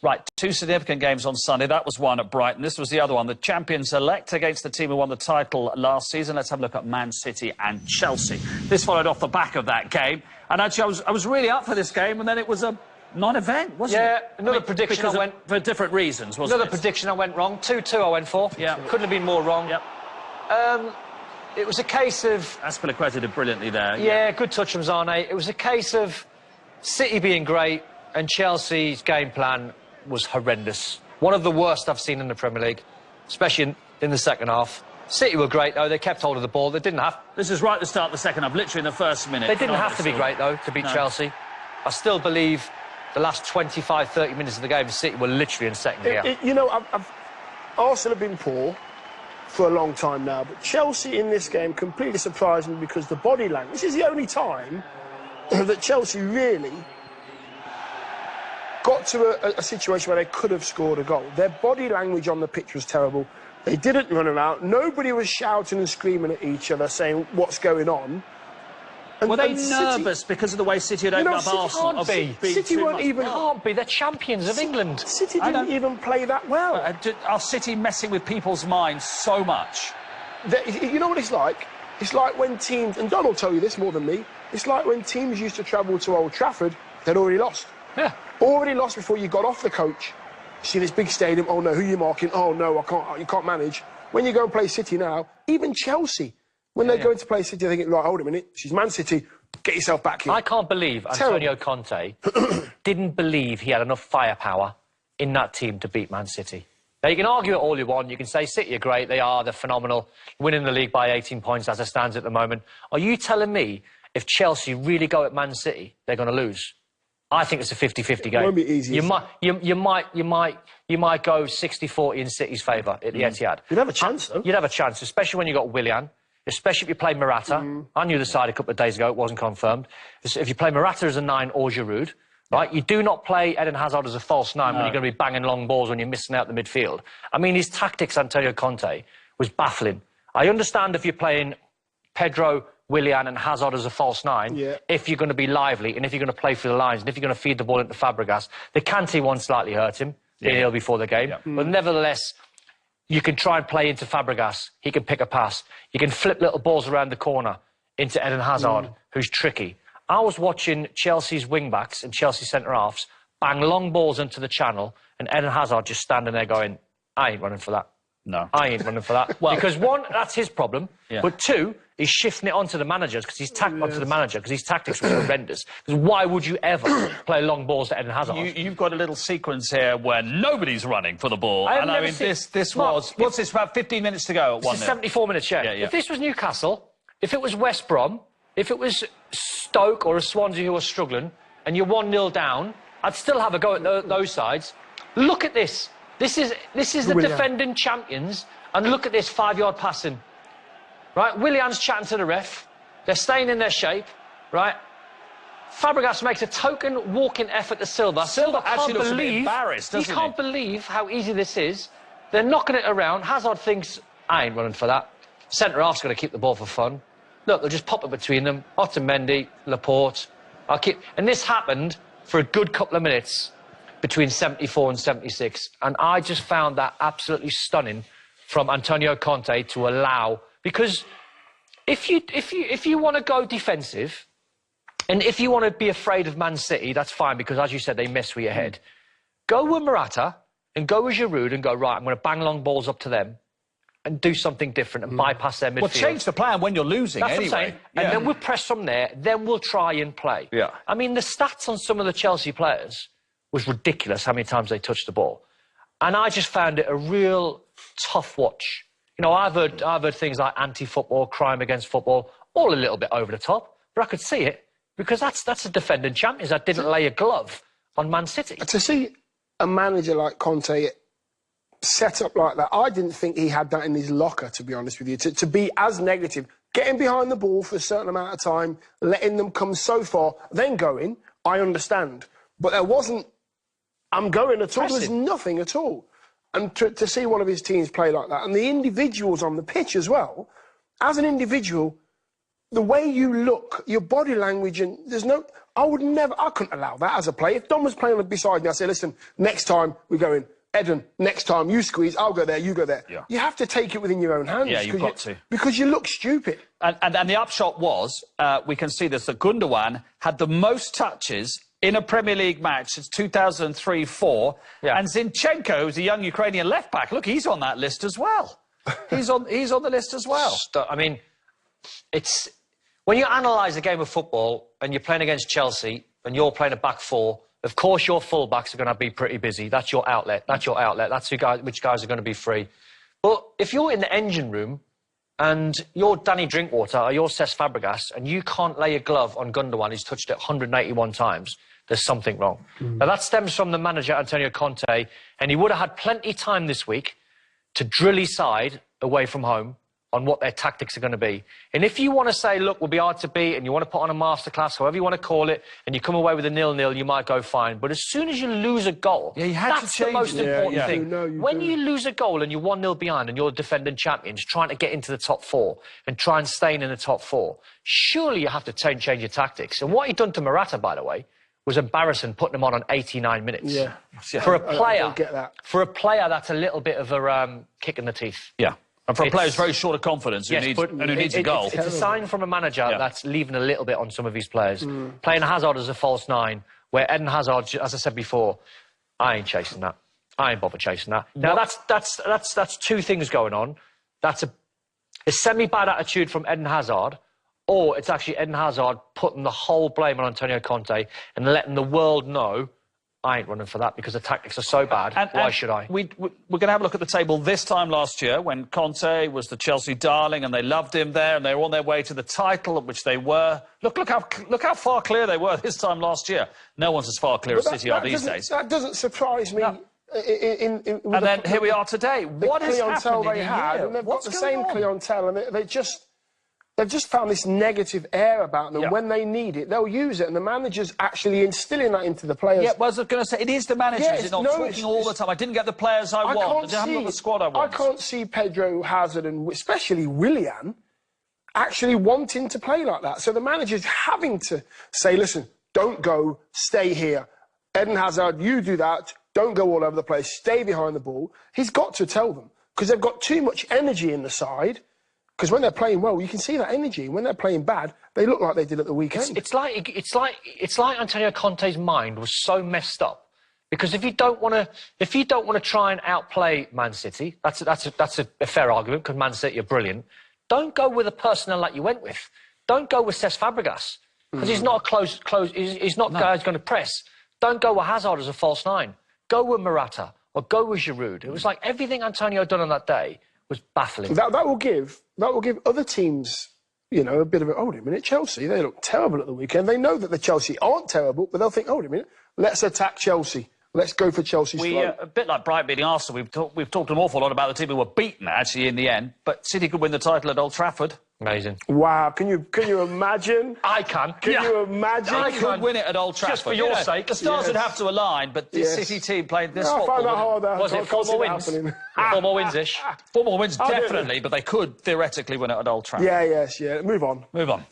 Right, two significant games on Sunday. That was one at Brighton. This was the other one. The champions-elect against the team who won the title last season. Let's have a look at Man City and Chelsea. This followed off the back of that game. And actually, I was really up for this game, and then it was a non-event, wasn't it? Yeah, another prediction I went... For different reasons, wasn't it? Another prediction I went wrong. 2-2 I went for. Yeah. Couldn't have been more wrong. Yep. It was a case of... Aspilicueta did brilliantly there. Yeah, good touch from Zane. It was a case of City being great and Chelsea's game plan was horrendous. One of the worst I've seen in the Premier League, especially in the second half. City were great, though. They kept hold of the ball. They didn't have... This is right at the start of the second half, literally in the first minute. They didn't have to be great, though, to beat Chelsea. I still believe the last 25, 30 minutes of the game, City were literally in second gear. You know, Arsene have been poor for a long time now, but Chelsea in this game completely surprised me because the body language... This is the only time that Chelsea really got to a situation where they could have scored a goal. Their body language on the pitch was terrible. They didn't run around. Nobody was shouting and screaming at each other, saying, what's going on? And, were they nervous because of the way City had opened up Arsenal? City weren't even... Can't be. They're champions of England. City didn't even play that well. Are City messing with people's minds so much? You know what it's like? It's like when teams... And Don will tell you this more than me. It's like when teams used to travel to Old Trafford, they'd already lost. Yeah. Already lost before you got off the coach. You see this big stadium, oh no, who are you marking? Oh no, I can't, you can't manage. When you go and play City now, even Chelsea, when they go into play City, they're thinking, right, hold a minute, she's Man City, get yourself back here. I can't believe Antonio Conte didn't believe he had enough firepower in that team to beat Man City. Now, you can argue it all you want, you can say City are great, they're phenomenal, winning the league by 18 points as it stands at the moment. Are you telling me if Chelsea really go at Man City, they're going to lose? I think it's a 50-50 game. It won't be easy. You might go 60-40 in City's favour at the Etihad. You'd have a chance, though. You'd have a chance, especially when you got Willian, especially if you play Morata. I knew the side a couple of days ago, it wasn't confirmed. If you play Morata as a 9 or Giroud, right, you do not play Eden Hazard as a false 9 when you're going to be banging long balls when you're missing out the midfield. I mean, his tactics, Antonio Conte, was baffling. I understand if you're playing Pedro, Willian and Hazard as a false 9, if you're going to be lively and if you're going to play through the lines and if you're going to feed the ball into Fabregas. The Kante one slightly hurt him, being ill before the game. But nevertheless, you can try and play into Fabregas. He can pick a pass. You can flip little balls around the corner into Eden Hazard, who's tricky. I was watching Chelsea's wing-backs and Chelsea centre-halves bang long balls into the channel and Eden Hazard just standing there going, I ain't running for that. No. I ain't running for that. Because one, that's his problem. But two, he's shifting it onto the managers because he's onto the manager because his tactics were horrendous. Because why would you ever play long balls to Eden Hazard? You've got a little sequence here where nobody's running for the ball. And I mean, this was... What's this, about 15 minutes to go at 1-0? 74 minutes, If this was Newcastle, if it was West Brom, if it was Stoke or a Swansea who were struggling, and you're 1-0 down, I'd still have a go at those sides. Look at this. This is the defending champions, and look at this 5-yard passing. Right, Willian's chatting to the ref. They're staying in their shape, right? Fabregas makes a token walking effort to Silva. Silva actually looks a bit embarrassed, doesn't he? He can't believe how easy this is. They're knocking it around. Hazard thinks, I ain't running for that. Centre-half's got to keep the ball for fun. Look, they'll just pop it between them. Otamendi, Laporte. And this happened for a good couple of minutes between 74 and 76. And I just found that absolutely stunning from Antonio Conte to allow... Because if you want to go defensive, and if you want to be afraid of Man City, that's fine, because as you said, they mess with your head. Go with Morata and go with Giroud and go, right, I'm going to bang long balls up to them and do something different and bypass their midfield. Well, change the plan when you're losing that's anyway. What I'm saying. And then we'll press from there, then we'll try and play. I mean, the stats on some of the Chelsea players was ridiculous, how many times they touched the ball. And I just found it a real tough watch. You know, I've heard things like anti-football, crime against football, all a little bit over the top, but I could see it because that's a defending champions that didn't lay a glove on Man City. To see a manager like Conte set up like that, I didn't think he had that in his locker, to be honest with you, to be as negative, getting behind the ball for a certain amount of time, letting them come so far, then going, I understand. But there wasn't, I'm going at all, there's nothing at all. And to see one of his teams play like that, and the individuals on the pitch as well, as an individual, the way you look, your body language, and there's no... I would never, I couldn't allow that as a player. If Don was playing beside me, I say, listen, next time we're going, Eden, next time you squeeze, I'll go there, you go there. Yeah. You have to take it within your own hands. Yeah, you've got to. Because you look stupid. And the upshot was, we can see this, that Gundogan had the most touches in a Premier League match since 2003-04. Yeah. And Zinchenko, who's a young Ukrainian left-back, look, he's on that list as well. He's on the list as well. I mean, it's... When you analyse a game of football and you're playing against Chelsea and you're playing a back four, of course your full-backs are going to be pretty busy. That's your outlet. That's your outlet. That's which guys are going to be free. But if you're in the engine room and you're Danny Drinkwater or you're Cesc Fabregas and you can't lay a glove on Gundogan, who's touched it 181 times, there's something wrong. Now, that stems from the manager, Antonio Conte, and he would have had plenty of time this week to drill his side away from home on what their tactics are going to be. And if you want to say, look, we'll be hard to beat, and you want to put on a masterclass, however you want to call it, and you come away with a 0-0, you might go fine. But as soon as you lose a goal, that's the most important thing. When you lose a goal and you're 1-0 behind and you're defending champions, trying to get into the top four and try and stay in the top four, surely you have to change your tactics. And what he'd done to Morata, by the way, was embarrassing, putting him on 89 minutes. Yeah. For a player, I don't get that. For a player, that's a little bit of a kick in the teeth. Yeah. And for a player who's very short of confidence, who needs a goal. It's a sign from a manager that's leaving a little bit on some of his players. Playing Hazard as a false nine, where Eden Hazard, as I said before, I ain't chasing that. I ain't bothered chasing that. Now, that's two things going on. That's a semi-bad attitude from Eden Hazard, or it's actually Eden Hazard putting the whole blame on Antonio Conte and letting the world know, I ain't running for that because the tactics are so bad. Why should I? We're going to have a look at the table this time last year when Conte was the Chelsea darling and they loved him there and they were on their way to the title, which they were. Look how far clear they were this time last year. No one's as far clear as City are these days. That doesn't surprise me. No. And then here we are today. What has happened in a year? And they've got the same clientele, and they've just found this negative air about them. When they need it, they'll use it. And the manager's actually instilling that into the players. Yeah, well, I was going to say, it is the manager. Is it not talking all the time? I didn't get the players I want. I haven't got the squad I want. I can't see Pedro, Hazard, and especially Willian actually wanting to play like that. So the manager's having to say, listen, don't go, stay here. Eden Hazard, you do that. Don't go all over the place. Stay behind the ball. He's got to tell them because they've got too much energy in the side. Because when they're playing well, you can see that energy. When they're playing bad, they look like they did at the weekend. It's like Antonio Conte's mind was so messed up. Because if you don't want to try and outplay Man City, that's a fair argument because Man City are brilliant. Don't go with the personnel that you went with. Don't go with Cesc Fabregas because he's not He's not guys going to press. Don't go with Hazard as a false nine. Go with Morata or go with Giroud. It was like everything Antonio done on that day was baffling. That will give other teams, you know, a bit of a, hold a minute, Chelsea, they look terrible at the weekend. They know that the Chelsea aren't terrible, but they'll think, hold a minute, let's attack Chelsea. Let's go for Chelsea's throat. A bit like Brighton beating Arsenal, we've talked an awful lot about the team who were beaten, actually, in the end. But City could win the title at Old Trafford. Amazing. Wow, can you imagine? I can. Can you imagine? I could win it at Old Trafford. Just for your sake. The stars would have to align, but this City team played this football. I find that harder. Was it 4 more wins? 4 more wins-ish? 4 more wins, definitely, but they could theoretically win it at Old Trafford. Yeah. Move on. Move on.